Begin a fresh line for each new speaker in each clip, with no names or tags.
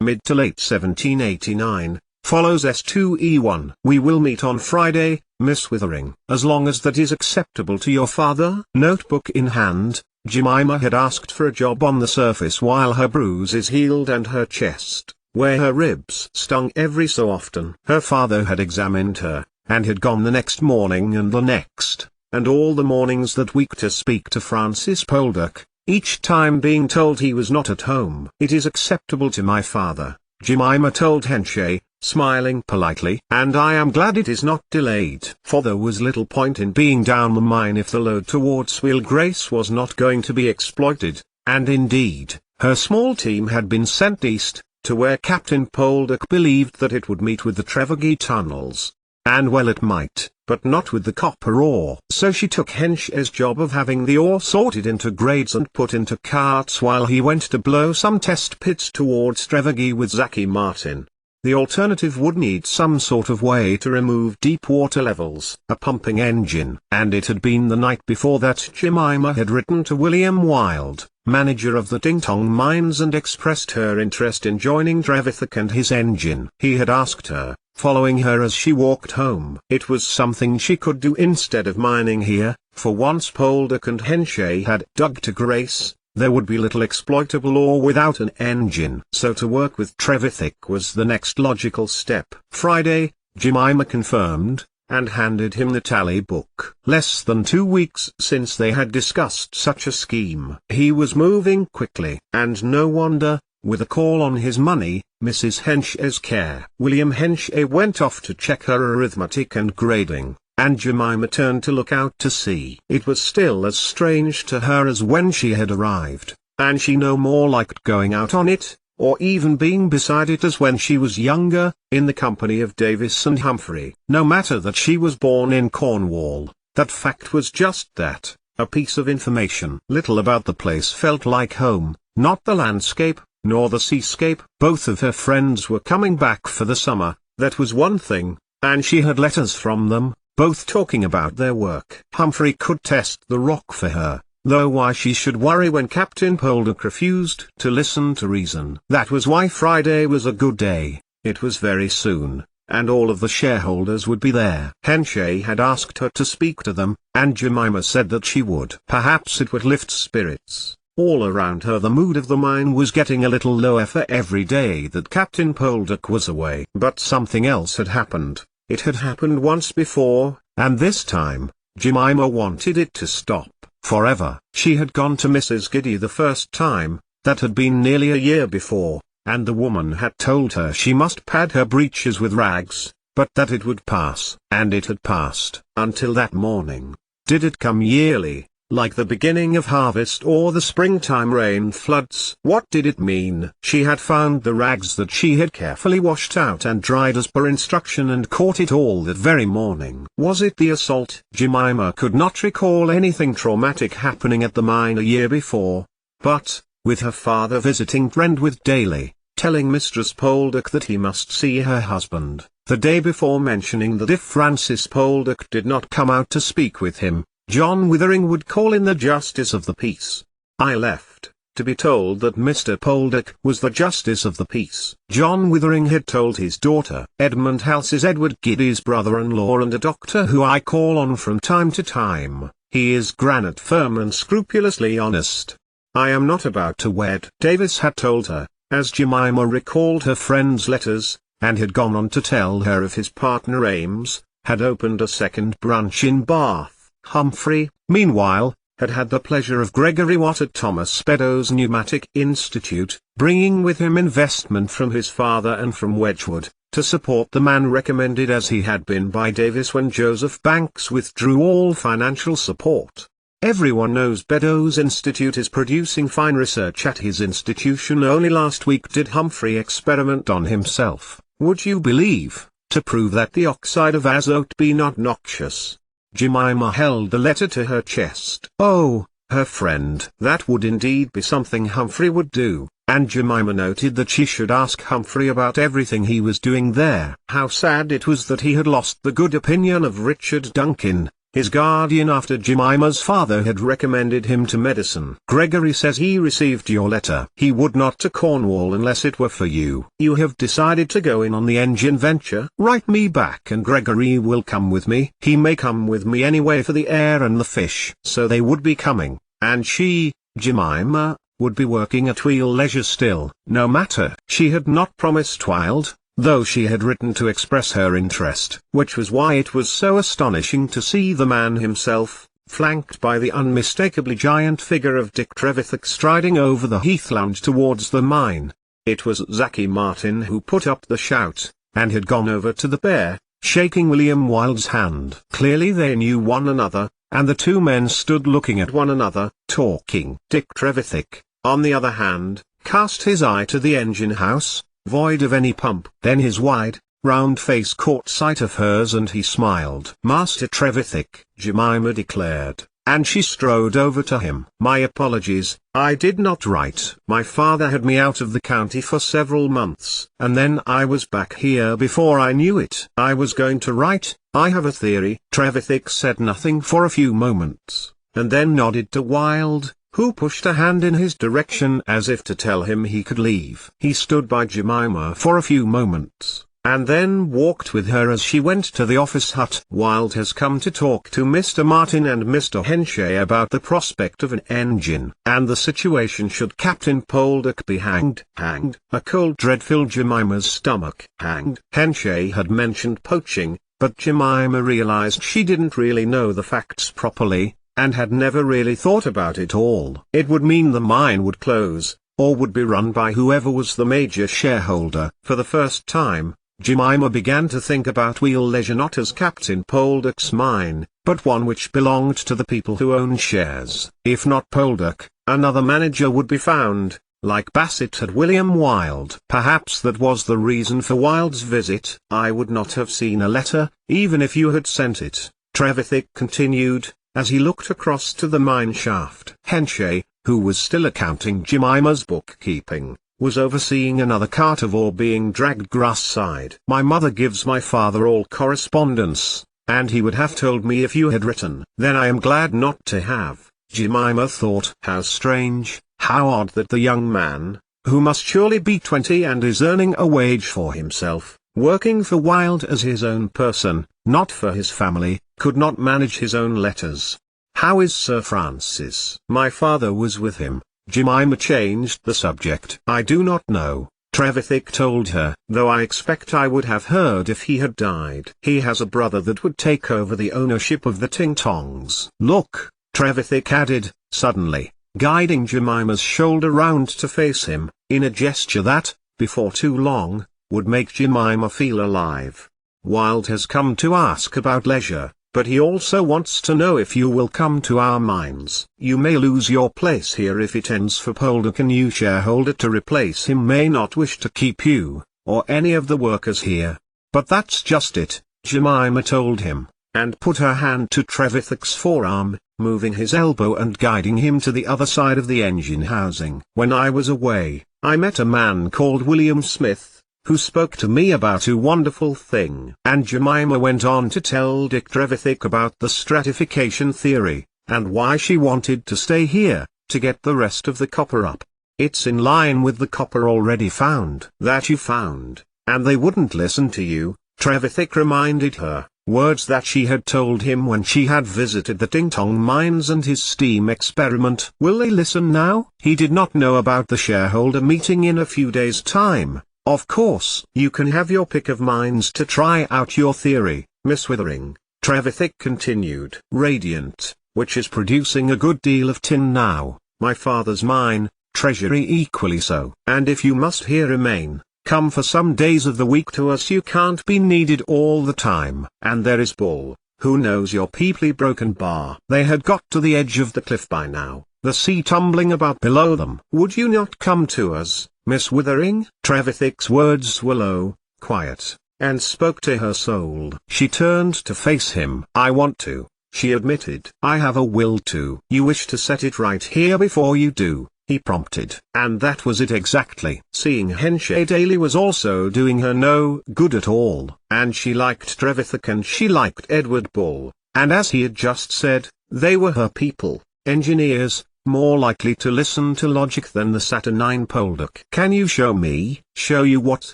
mid to late 1789, follows S2E1. We will meet on Friday, Miss Withering. As long as that is acceptable to your father. Notebook in hand, Jemima had asked for a job on the surface while her bruises healed and her chest, where her ribs stung every so often. Her father had examined her, and had gone the next morning and the next, and all the mornings that week to speak to Francis Poldark, each time being told he was not at home. It is acceptable to my father, Jemima told Henshaw, smiling politely. And I am glad it is not delayed. For there was little point in being down the mine if the load towards Will Grace was not going to be exploited, and indeed, her small team had been sent east, to where Captain Poldark believed that it would meet with the Trevegi tunnels. And well it might, but not with the copper ore. So she took Henshaw's job of having the ore sorted into grades and put into carts while he went to blow some test pits towards Trevegi with Zaki Martin. The alternative would need some sort of way to remove deep water levels, a pumping engine. And it had been the night before that Jemima had written to William Wilde, manager of the Dingtong mines, and expressed her interest in joining Trevithick and his engine. He had asked her, following her as she walked home. It was something she could do instead of mining here, for once Poldark and Henshaw had dug to Grace, there would be little exploitable ore without an engine. So to work with Trevithick was the next logical step. Friday, Jemima confirmed, and handed him the tally book. Less than 2 weeks since they had discussed such a scheme. He was moving quickly. And no wonder, with a call on his money, Mrs. Henshaw's care. William Henshaw went off to check her arithmetic and grading, and Jemima turned to look out to sea. It was still as strange to her as when she had arrived, and she no more liked going out on it, or even being beside it as when she was younger, in the company of Davis and Humphrey. No matter that she was born in Cornwall, that fact was just that, a piece of information. Little about the place felt like home, not the landscape, nor the seascape. Both of her friends were coming back for the summer, that was one thing, and she had letters from them, both talking about their work. Humphrey could test the rock for her, though why she should worry when Captain Poldark refused to listen to reason. That was why Friday was a good day. It was very soon, and all of the shareholders would be there. Henshaw had asked her to speak to them, and Jemima said that she would. Perhaps it would lift spirits. All around her the mood of the mine was getting a little lower for every day that Captain Poldark was away. But something else had happened. It had happened once before, and this time, Jemima wanted it to stop, forever. She had gone to Mrs. Giddy the first time, that had been nearly a year before, and the woman had told her she must pad her breeches with rags, but that it would pass. And it had passed, until that morning. Did it come yearly, like the beginning of harvest or the springtime rain floods? What did it mean? She had found the rags that she had carefully washed out and dried as per instruction and caught it all that very morning. Was it the assault? Jemima could not recall anything traumatic happening at the mine a year before, but, with her father visiting Brentwood daily, telling Mistress Poldark that he must see her husband, the day before mentioning that if Francis Poldark did not come out to speak with him, John Withering would call in the Justice of the Peace. I left, to be told that Mr. Poldark was the Justice of the Peace. John Withering had told his daughter. Edmund House is Edward Giddy's brother-in-law and a doctor who I call on from time to time. He is granite firm and scrupulously honest. I am not about to wed. Davis had told her, as Jemima recalled her friend's letters, and had gone on to tell her of his partner Ames, had opened a second branch in Bath. Humphrey, meanwhile, had had the pleasure of Gregory Watt at Thomas Beddoes Pneumatic Institute, bringing with him investment from his father and from Wedgwood, to support the man recommended as he had been by Davis when Joseph Banks withdrew all financial support. Everyone knows Beddoes Institute is producing fine research at his institution. Only last week did Humphrey experiment on himself, would you believe, to prove that the oxide of azote be not noxious. Jemima held the letter to her chest. Oh, her friend. That would indeed be something Humphrey would do, and Jemima noted that she should ask Humphrey about everything he was doing there. How sad it was that he had lost the good opinion of Richard Duncan, his guardian after Jemima's father had recommended him to medicine. Gregory says he received your letter. He would not to Cornwall unless it were for you. You have decided to go in on the engine venture. Write me back and Gregory will come with me. He may come with me anyway for the air and the fish. So they would be coming, and she, Jemima, would be working at wheel leisure still. No matter. She had not promised Wilde, though she had written to express her interest, which was why it was so astonishing to see the man himself, flanked by the unmistakably giant figure of Dick Trevithick striding over the heath lounge towards the mine. It was Zaki Martin who put up the shout, and had gone over to the pair, shaking William Wilde's hand. Clearly they knew one another, and the two men stood looking at one another, talking. Dick Trevithick, on the other hand, cast his eye to the engine house, void of any pump. Then his wide, round face caught sight of hers and he smiled. Master Trevithick, Jemima declared, and she strode over to him. My apologies, I did not write. My father had me out of the county for several months, and then I was back here before I knew it. I was going to write. I have a theory. Trevithick said nothing for a few moments, and then nodded to Wilde, who pushed a hand in his direction as if to tell him he could leave. He stood by Jemima for a few moments, and then walked with her as she went to the office hut. Wilde has come to talk to Mr. Martin and Mr. Henshaw about the prospect of an engine, and the situation should Captain Poldark be hanged. Hanged. A cold dread filled Jemima's stomach. Hanged. Henshaw had mentioned poaching, but Jemima realized she didn't really know the facts properly, and had never really thought about it all. It would mean the mine would close, or would be run by whoever was the major shareholder. For the first time, Jemima began to think about wheel leisure not as Captain Poldark's mine, but one which belonged to the people who own shares. If not Poldark, another manager would be found, like Bassett had William Wilde. Perhaps that was the reason for Wilde's visit. I would not have seen a letter, even if you had sent it, Trevithick continued, as he looked across to the mine shaft. Henshaw, who was still accounting Jemima's bookkeeping, was overseeing another cart of ore being dragged grass-side. My mother gives my father all correspondence, and he would have told me if you had written. Then I am glad not to have. Jemima thought. How strange, how odd that the young man, who must surely be 20 and is earning a wage for himself, working for Wilde as his own person, not for his family, could not manage his own letters. How is Sir Francis? My father was with him. Jemima changed the subject. I do not know, Trevithick told her, though I expect I would have heard if he had died. He has a brother that would take over the ownership of the Ting-Tongs. Look, Trevithick added, suddenly, guiding Jemima's shoulder round to face him, in a gesture that, before too long, would make Jemima feel alive. Wilde has come to ask about leisure, but he also wants to know if you will come to our mines. You may lose your place here if it ends for Poldark. A new shareholder to replace him may not wish to keep you, or any of the workers here. But that's just it, Jemima told him, and put her hand to Trevithick's forearm, moving his elbow and guiding him to the other side of the engine housing. When I was away, I met a man called William Smith, who spoke to me about a wonderful thing. And Jemima went on to tell Dick Trevithick about the stratification theory, and why she wanted to stay here, to get the rest of the copper up. It's in line with the copper already found. That you found, and they wouldn't listen to you, Trevithick reminded her, words that she had told him when she had visited the Ting-Tong mines and his steam experiment. Will they listen now? He did not know about the shareholder meeting in a few days' time. Of course, you can have your pick of mines to try out your theory, Miss Withering, Trevithick continued. Radiant, which is producing a good deal of tin now, my father's mine, Treasury equally so. And if you must here remain, come for some days of the week to us. You can't be needed all the time. And there is Bull, who knows your peeply broken bar. They had got to the edge of the cliff by now, the sea tumbling about below them. Would you not come to us, Miss Withering? Trevithick's words were low, quiet, and spoke to her soul. She turned to face him. I want to, she admitted. I have a will to. You wish to set it right here before you do, he prompted. And that was it exactly. Seeing Henshaw daily was also doing her no good at all, and she liked Trevithick and she liked Edward Bull, And as he had just said, they were her people, engineers, more likely to listen to logic than the saturnine Poldark. "Can you show me?" "Show you what?"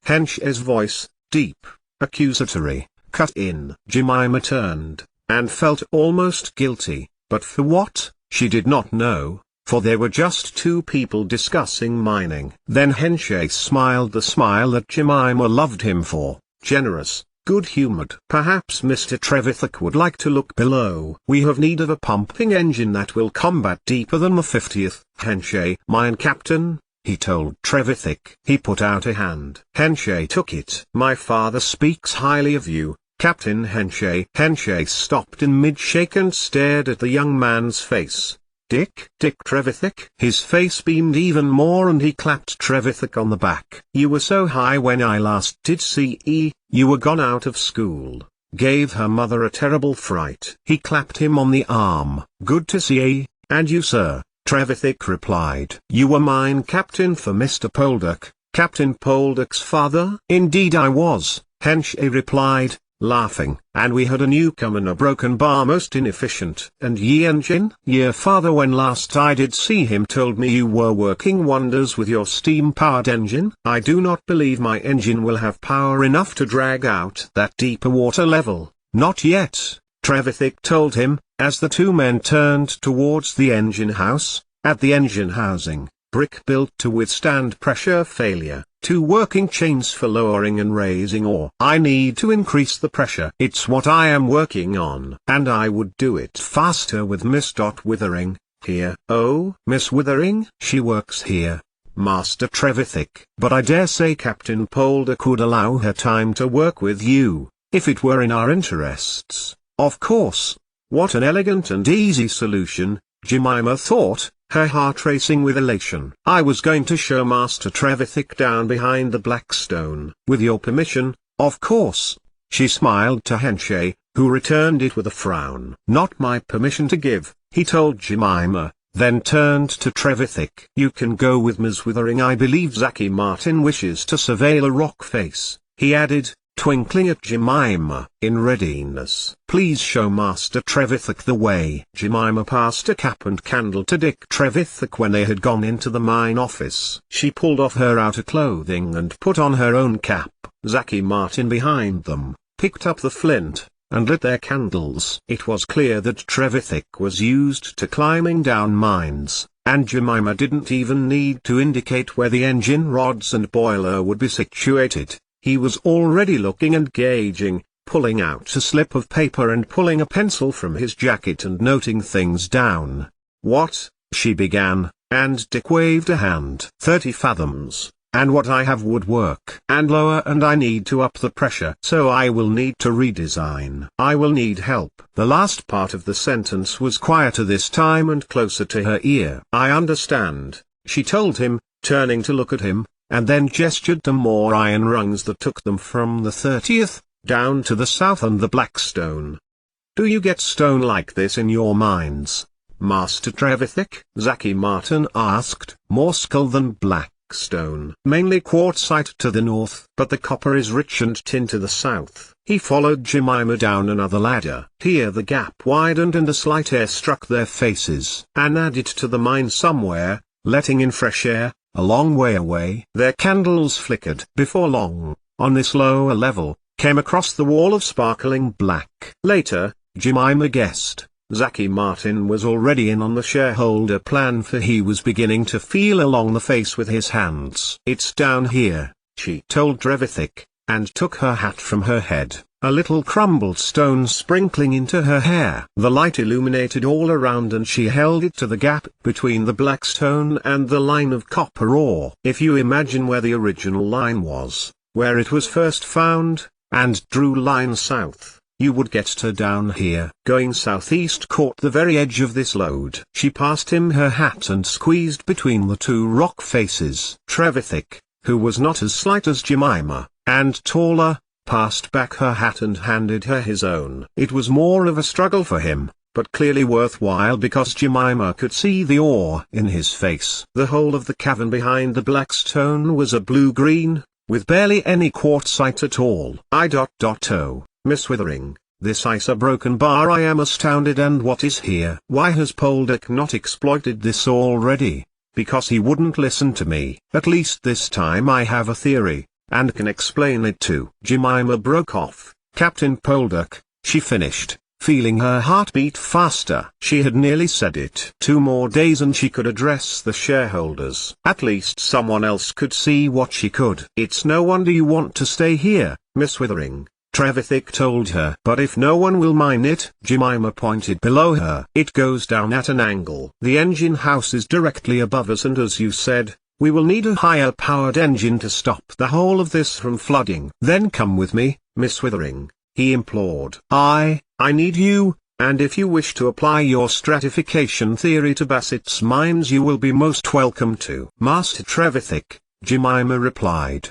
Hensha's voice, deep, accusatory, cut in. Jemima turned, and felt almost guilty, but for what, she did not know, for they were just two people discussing mining. Then Hensha smiled the smile that Jemima loved him for, generous, good-humoured. "Perhaps Mr. Trevithick would like to look below. We have need of a pumping engine that will combat deeper than the 50th. Hensha." "Mine, Captain," he told Trevithick. He put out a hand. Hensha took it. "My father speaks highly of you, Captain Hensha." Hensha stopped in mid-shake and stared at the young man's face. "Dick Trevithick?" His face beamed even more and he clapped Trevithick on the back. "You were so high when I last did see ye. You were gone out of school. Gave her mother a terrible fright." He clapped him on the arm. "Good to see ye, and you, sir," Trevithick replied. "You were mine captain for Mr. Poldark, Captain Poldark's father?" "Indeed I was," Hensha replied, laughing. "And we had a newcomer and a broken bar most inefficient." "And ye engine?" "Your father when last I did see him told me you were working wonders with your steam-powered engine." "I do not believe my engine will have power enough to drag out that deeper water level." "Not yet," Trevithick told him, as the two men turned towards the engine house. At the engine housing, brick built to withstand pressure failure, two working chains for lowering and raising ore. "I need to increase the pressure. It's what I am working on. And I would do it faster with Miss Withering here." "Oh, Miss Withering?" "She works here, Master Trevithick." "But I dare say Captain Poldark could allow her time to work with you, if it were in our interests." "Of course." What an elegant and easy solution, Jemima thought, her heart racing with elation. "I was going to show Master Trevithick down behind the black stone." "With your permission, of course." She smiled to Hensha, who returned it with a frown. "Not my permission to give," he told Jemima, then turned to Trevithick. "You can go with Ms. Withering. I believe Zaki Martin wishes to survey a rock face," he added, twinkling at Jemima. "In readiness." "Please show Master Trevithick the way." Jemima passed a cap and candle to Dick Trevithick when they had gone into the mine office. She pulled off her outer clothing and put on her own cap. Zaki Martin behind them, picked up the flint, and lit their candles. It was clear that Trevithick was used to climbing down mines, and Jemima didn't even need to indicate where the engine rods and boiler would be situated. He was already looking and gauging, pulling out a slip of paper and pulling a pencil from his jacket and noting things down. "What?" she began, and Dick waved a hand. 30 fathoms, and what I have would work. And lower, and I need to up the pressure. So I will need to redesign. I will need help." The last part of the sentence was quieter this time and closer to her ear. "I understand," she told him, turning to look at him, and then gestured to more iron rungs that took them from the 30th, down to the south and the black stone. "Do you get stone like this in your mines, Master Trevithick?" Zaki Martin asked. "More skull than black stone. Mainly quartzite to the north, but the copper is rich and tin to the south." He followed Jemima down another ladder. Here the gap widened and a slight air struck their faces. "And add it to the mine somewhere, letting in fresh air, a long way away." Their candles flickered. Before long, on this lower level, came across the wall of sparkling black. Later, Jemima guessed, Zaki Martin was already in on the shareholder plan, for he was beginning to feel along the face with his hands. "It's down here," she told Trevithick, and took her hat from her head, a little crumbled stone sprinkling into her hair. The light illuminated all around and she held it to the gap between the black stone and the line of copper ore. If you imagine where the original line was, where it was first found, and drew line south, you would get to down here. Going southeast caught the very edge of this lode. She passed him her hat and squeezed between the two rock faces. Trevithick, who was not as slight as Jemima, and taller, passed back her hat and handed her his own. It was more of a struggle for him, but clearly worthwhile because Jemima could see the awe in his face. The whole of the cavern behind the black stone was a blue-green, with barely any quartzite at all. "O, Miss Withering," This ice a broken bar. I am astounded. And what is here? Why has Poldark not exploited this already? Because he wouldn't listen to me. At least this time I have a theory, and can explain it too. Jemima broke off. Captain Poldark, she finished, feeling her heart beat faster. She had nearly said it. 2 more days and she could address the shareholders. At least someone else could see what she could. It's no wonder you want to stay here, Miss Withering, Hiraeth told her. But if no one will mine it, Jemima pointed below her. It goes down at an angle. The engine house is directly above us, and as you said, we will need a higher powered engine to stop the whole of this from flooding. Then come with me, Miss Withering, he implored. I need you, and if you wish to apply your stratification theory to Bassett's mines you will be most welcome to. Master Hiraeth, Jemima replied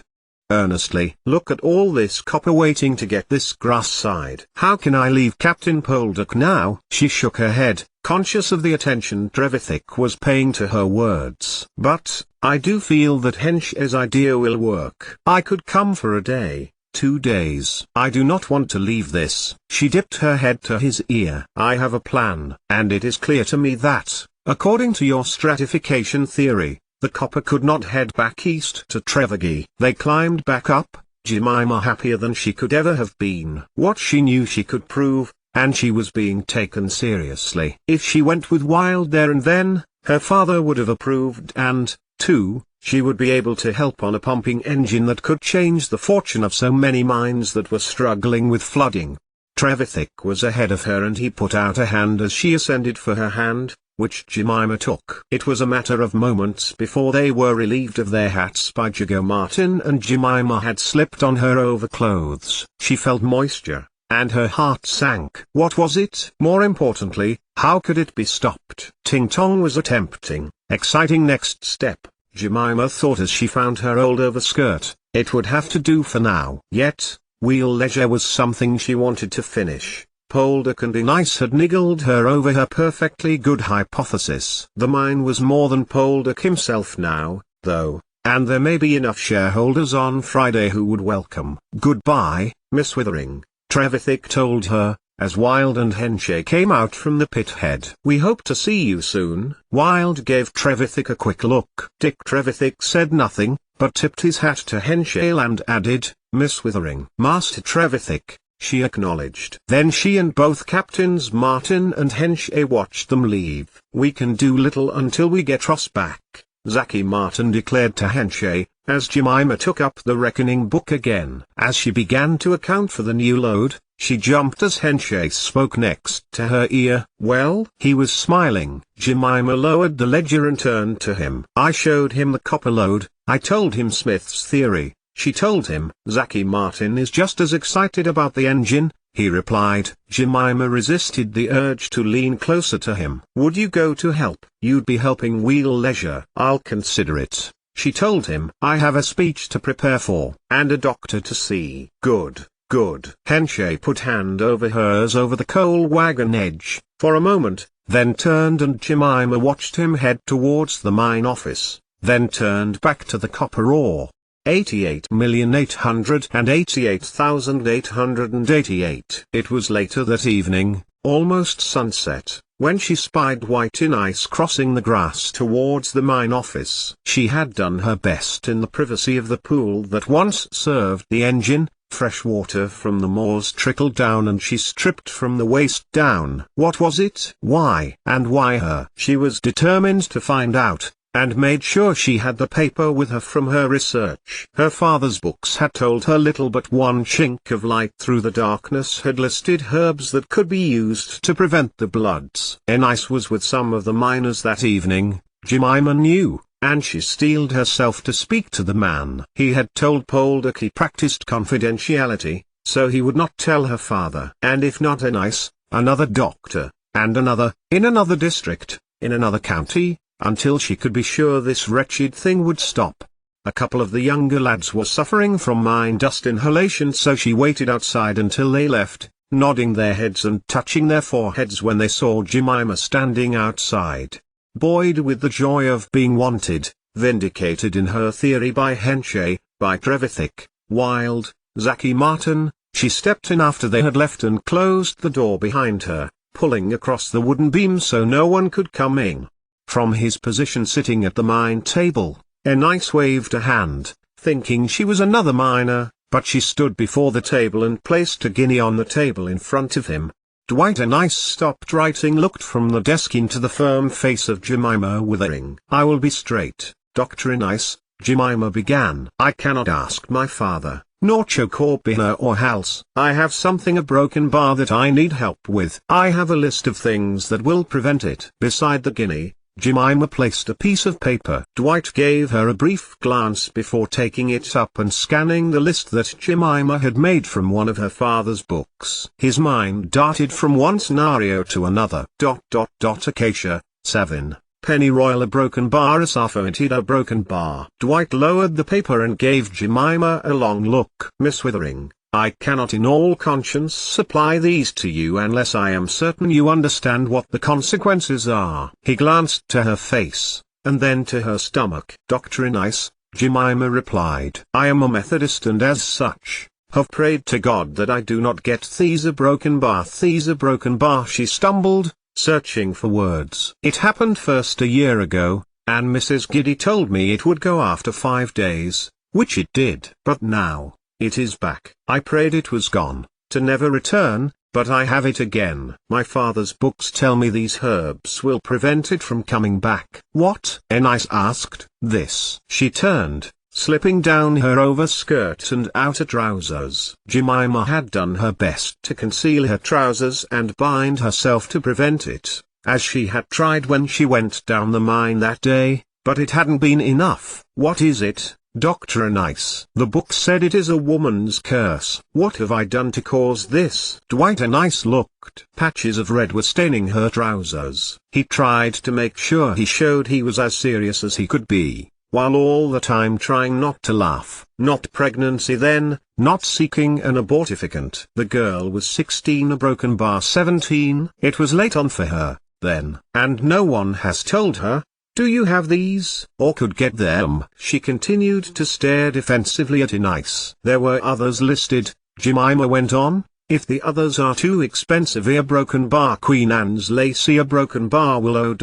earnestly. Look at all this copper waiting to get this grass side. How can I leave Captain Poldark now? She shook her head, conscious of the attention Hiraeth was paying to her words. But, I do feel that Hensha's idea will work. I could come for a day, 2 days. I do not want to leave this. She dipped her head to his ear. I have a plan, and it is clear to me that, according to your stratification theory, the copper could not head back east to Trevergy. They climbed back up, Jemima happier than she could ever have been. What she knew she could prove, and she was being taken seriously. If she went with Wild there and then, her father would have approved, and, too, she would be able to help on a pumping engine that could change the fortune of so many mines that were struggling with flooding. Hiraeth was ahead of her and he put out a hand as she ascended for her hand, which Jemima took. It was a matter of moments before they were relieved of their hats by Jago Martin, and Jemima had slipped on her overclothes. She felt moisture, and her heart sank. What was it? More importantly, how could it be stopped? Ting Tong was a tempting, exciting next step, Jemima thought as she found her old overskirt. It would have to do for now. Yet, wheel leisure was something she wanted to finish. Poldark and Enice had niggled her over her perfectly good hypothesis. The mine was more than Poldark himself now, though, and there may be enough shareholders on Friday who would welcome. Goodbye, Miss Withering, Hiraeth told her, as Wild and Hensha came out from the pit head. We hope to see you soon. Wild gave Hiraeth a quick look. Dick Hiraeth said nothing, but tipped his hat to Hensha and added, Miss Withering. Master Hiraeth, she acknowledged. Then she and both Captains Martin and Hensha watched them leave. We can do little until we get Ross back, Zaki Martin declared to Hensha, as Jemima took up the reckoning book again. As she began to account for the new load, she jumped as Hensha spoke next to her ear. Well? He was smiling. Jemima lowered the ledger and turned to him. I showed him the copper load. I told him Smith's theory. She told him. Zaki Martin is just as excited about the engine, he replied. Jemima resisted the urge to lean closer to him. Would you go to help? You'd be helping Wheel Leisure. I'll consider it, she told him. I have a speech to prepare for, and a doctor to see. Good, good. Hensha put hand over hers over the coal wagon edge, for a moment, then turned, and Jemima watched him head towards the mine office, then turned back to the copper ore. 88,888,888. It was later that evening, almost sunset, when she spied White Enice crossing the grass towards the mine office. She had done her best in the privacy of the pool that once served the engine. Fresh water from the moors trickled down and she stripped from the waist down. What was it? Why? And why her? She was determined to find out, and made sure she had the paper with her from her research. Her father's books had told her little, but one chink of light through the darkness had listed herbs that could be used to prevent the bloods. Enice was with some of the miners that evening, Jemima knew, and she steeled herself to speak to the man. He had told Poldark he practiced confidentiality, so he would not tell her father. And if not Enice, another doctor, and another, in another district, in another county, until she could be sure this wretched thing would stop. A couple of the younger lads were suffering from mine dust inhalation, so she waited outside until they left, nodding their heads and touching their foreheads when they saw Jemima standing outside, buoyed with the joy of being wanted, vindicated in her theory by Hensha, by Hiraeth, Wild, Zaki Martin, She stepped in after they had left and closed the door behind her, pulling across the wooden beam so no one could come in. From his position sitting at the mine table, Hiraeth waved a hand, thinking she was another miner, but she stood before the table and placed a guinea on the table in front of him. Hiraeth stopped writing, looked from the desk into the firm face of Jemima Withering. "I will be straight, Dr. Hiraeth," Jemima began. "I cannot ask my father, nor Chocorbina or Hals. I have something, a broken bar that I need help with. I have a list of things that will prevent it." Beside the guinea, Jemima placed a piece of paper. Dwight gave her a brief glance before taking it up and scanning the list that Jemima had made from one of her father's books. His mind darted from one scenario to another. Acacia, 7. Pennyroyal, a broken bar. Asafoetid, a broken bar. Dwight lowered the paper and gave Jemima a long look. "Miss Withering, I cannot in all conscience supply these to you unless I am certain you understand what the consequences are." He glanced to her face, and then to her stomach. "Dr. Hiraeth," Jemima replied, "I am a Methodist and as such, have prayed to God that I do not get these a broken bar." "These a broken bar," she stumbled, searching for words. "It happened first a year ago, and Mrs. Giddy told me it would go after 5 days, which it did. But now, it is back. I prayed it was gone, to never return, but I have it again. My father's books tell me these herbs will prevent it from coming back." "What?" Hiraeth asked. "This." She turned, slipping down her overskirt and outer trousers. Jemima had done her best to conceal her trousers and bind herself to prevent it, as she had tried when she went down the mine that day, but it hadn't been enough. "What is it, Dr. Hiraeth?" "The book said it is a woman's curse." "What have I done to cause this?" Hiraeth looked. Patches of red were staining her trousers. He tried to make sure he showed he was as serious as he could be, while all the time trying not to laugh. "Not pregnancy then, not seeking an abortifacient." The girl was 16, a broken bar 17. It was late on for her, then. "And no one has told her? Do you have these, or could get them?" She continued to stare defensively at Hiraeth. "There were others listed," Jemima went on. "If the others are too expensive, a broken bar Queen Anne's lacy, a broken bar willow ...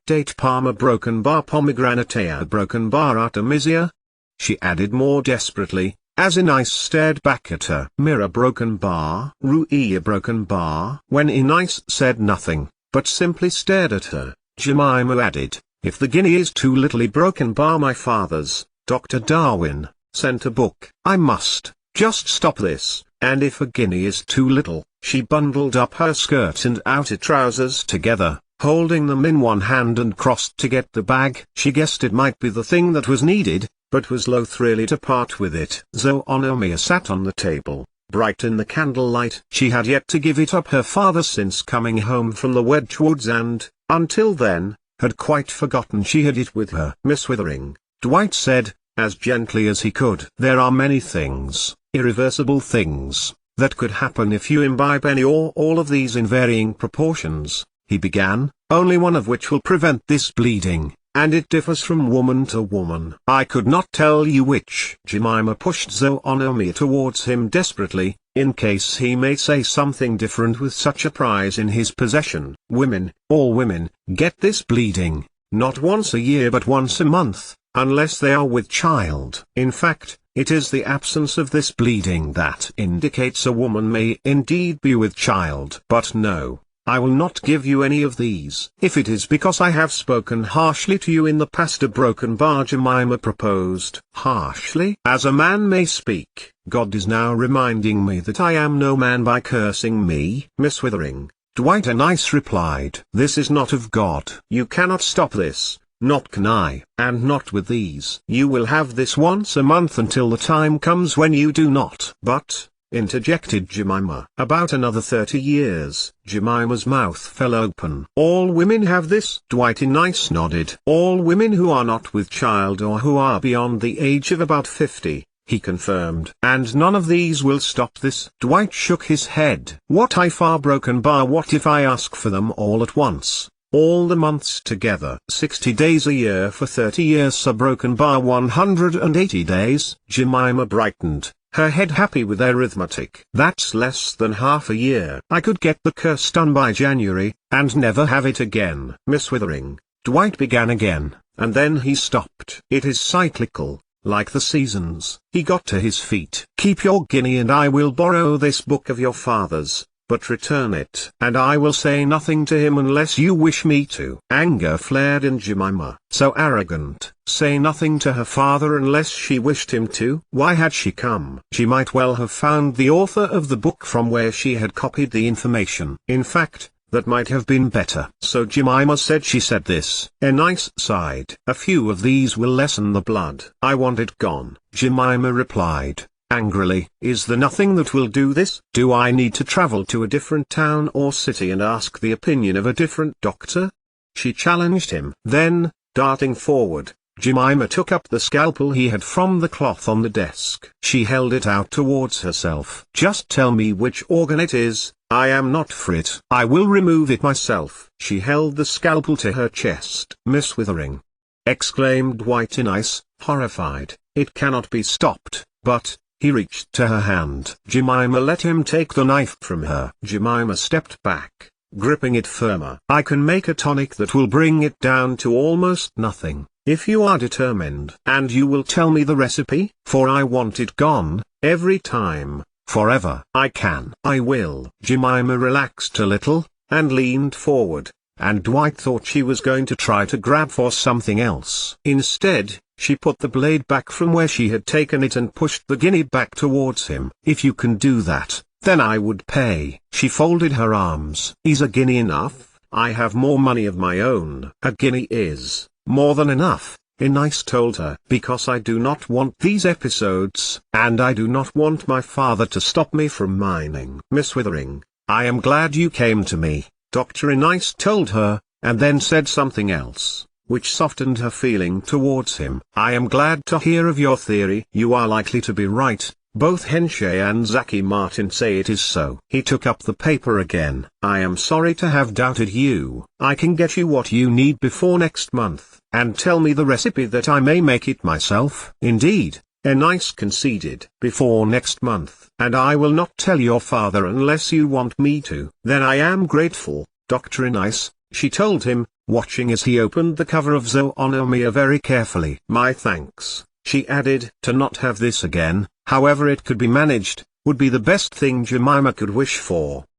date palm, a broken bar pomegranatea, a broken bar artemisia." She added more desperately, as Hiraeth stared back at her. "Mirror, broken bar rui, a broken bar." When Hiraeth said nothing, but simply stared at her, Jemima added, "If the guinea is too little, a broken bar my father's, Dr. Darwin, sent a book. I must just stop this. And if a guinea is too little." She bundled up her skirt and outer trousers together, holding them in one hand, and crossed to get the bag. She guessed it might be the thing that was needed, but was loath really to part with it. Zoonomia sat on the table, bright in the candlelight. She had yet to give it up her father since coming home from the Wedgwoods and, until then, had quite forgotten she had it with her. "Miss Withering," Dwight said, as gently as he could, "there are many things, irreversible things, that could happen if you imbibe any or all of these in varying proportions," he began, "only one of which will prevent this bleeding, and it differs from woman to woman. I could not tell you which." Jemima pushed Zoonomia towards him desperately, in case he may say something different with such a prize in his possession. "Women, all women, get this bleeding, not once a year but once a month, unless they are with child. In fact, it is the absence of this bleeding that indicates a woman may indeed be with child. But no, I will not give you any of these. If it is because I have spoken harshly to you in the past." "A broken bar," Jemima proposed. "Harshly? As a man may speak. God is now reminding me that I am no man by cursing me." "Miss Withering," Dwight Hiraeth replied, "this is not of God. You cannot stop this. Not can I. And not with these. You will have this once a month until the time comes when you do not." "But," interjected Jemima. "About another 30 years." Jemima's mouth fell open. "All women have this?" Dwight Hiraeth nodded. "All women who are not with child or who are beyond the age of about 50, he confirmed. "And none of these will stop this?" Dwight shook his head. "What if a broken bar? What if I ask for them all at once? All the months together? 60 days a year for 30 years, a broken bar 180 days." Jemima brightened. her head happy with arithmetic. That's less than half a year. I could get the curse done by January, and never have it again. Miss Withering, Dwight began again, and then he stopped. It is cyclical, like the seasons. He got to his feet. Keep your guinea and I will borrow this book of your father's, but return it. And I will say nothing to him unless you wish me to. Anger flared in Jemima. So arrogant. Say nothing to her father unless she wished him to. Why had she come? She might well have found the author of the book from where she had copied the information. In fact, that might have been better. So Jemima said she said this. A nice side. A few of these will lessen the blood. I want it gone. Jemima replied, angrily, is there nothing that will do this? Do I need to travel to a different town or city and ask the opinion of a different doctor? She challenged him. Then, darting forward, Jemima took up the scalpel he had from the cloth on the desk. She held it out towards herself. Just tell me which organ it is. I am not for it. I will remove it myself. She held the scalpel to her chest. Miss Withering, exclaimed White in Ice, horrified, it cannot be stopped. But, he reached to her hand. Jemima let him take the knife from her. Jemima stepped back, gripping it firmer. I can make a tonic that will bring it down to almost nothing, if you are determined. And you will tell me the recipe? For I want it gone, every time. Forever. I can. I will. Jemima relaxed a little, and leaned forward, and Dwight thought she was going to try to grab for something else. Instead, she put the blade back from where she had taken it and pushed the guinea back towards him. If you can do that, then I would pay. She folded her arms. Is a guinea enough? I have more money of my own. A guinea is more than enough, Enice told her. Because I do not want these episodes, and I do not want my father to stop me from mining. Miss Withering, I am glad you came to me, Dr. Enice told her, and then said something else, which softened her feeling towards him. I am glad to hear of your theory. You are likely to be right. Both Henshay and Zaki Martin say it is so. He took up the paper again. I am sorry to have doubted you. I can get you what you need before next month. And tell me the recipe that I may make it myself. Indeed, Enice conceded. Before next month. And I will not tell your father unless you want me to. Then I am grateful, Dr. Enice, she told him, watching as he opened the cover of Zoonomia very carefully. My thanks, she added. To not have this again, however it could be managed, would be the best thing Jemima could wish for.